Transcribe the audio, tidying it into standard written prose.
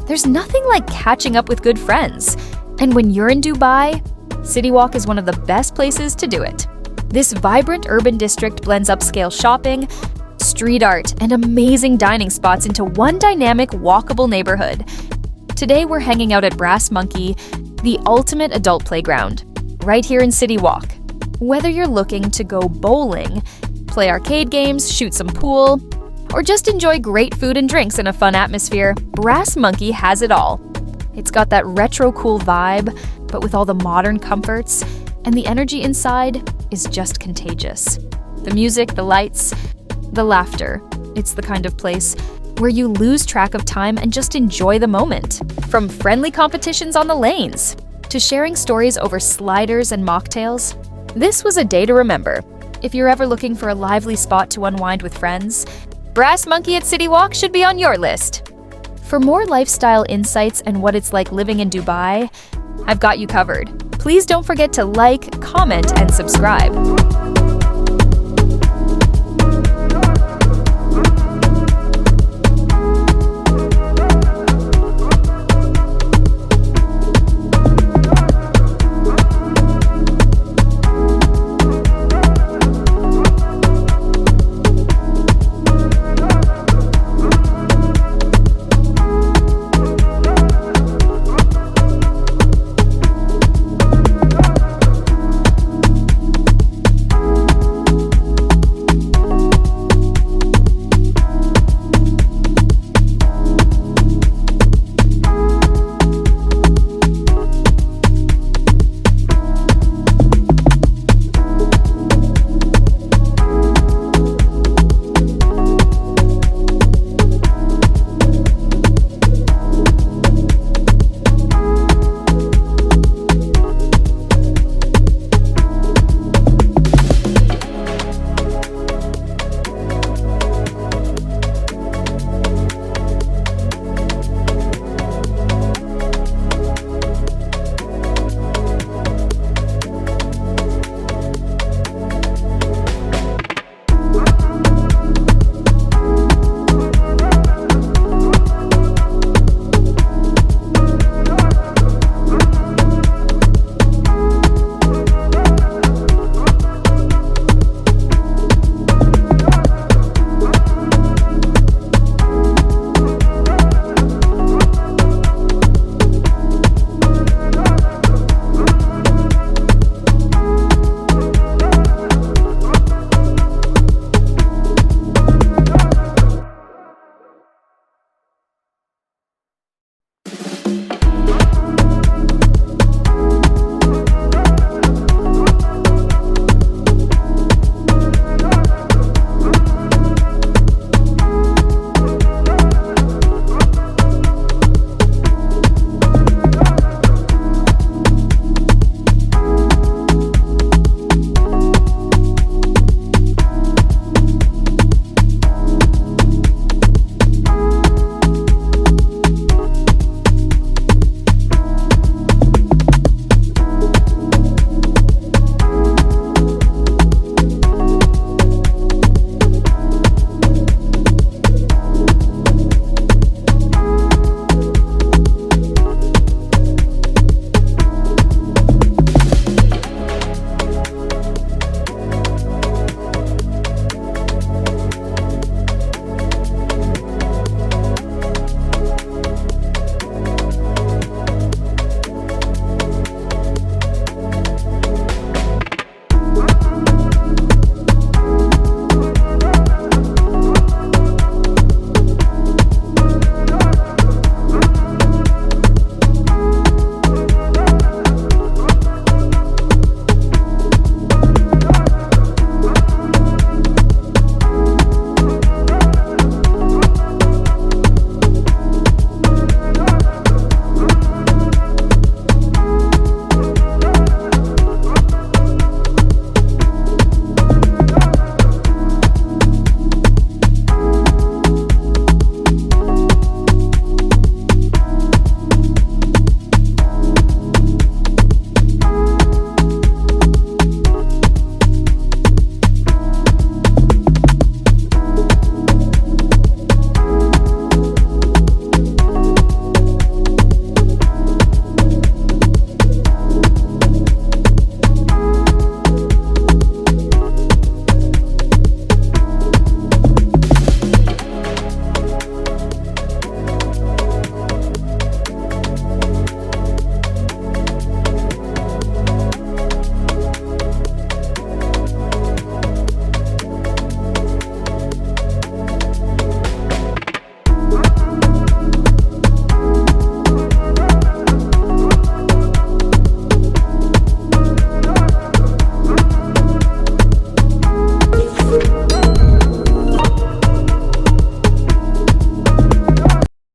There's nothing like catching up with good friends. And when you're in Dubai, City Walk is one of the best places to do it. This vibrant urban district blends upscale shopping, street art, and amazing dining spots into one dynamic, walkable neighborhood. Today we're hanging out at Brass Monkey, the ultimate adult playground, right here in City Walk. Whether you're looking to go bowling, play arcade games, shoot some pool, or just enjoy great food and drinks in a fun atmosphere, Brass Monkey has it all. It's got that retro cool vibe, but with all the modern comforts, and the energy inside is just contagious. The music, the lights, the laughter. It's the kind of place where you lose track of time and just enjoy the moment. From friendly competitions on the lanes, to sharing stories over sliders and mocktails, this was a day to remember. If you're ever looking for a lively spot to unwind with friends, Brass Monkey at City Walk should be on your list. For more lifestyle insights and what it's like living in Dubai, I've got you covered. Please don't forget to like, comment, and subscribe.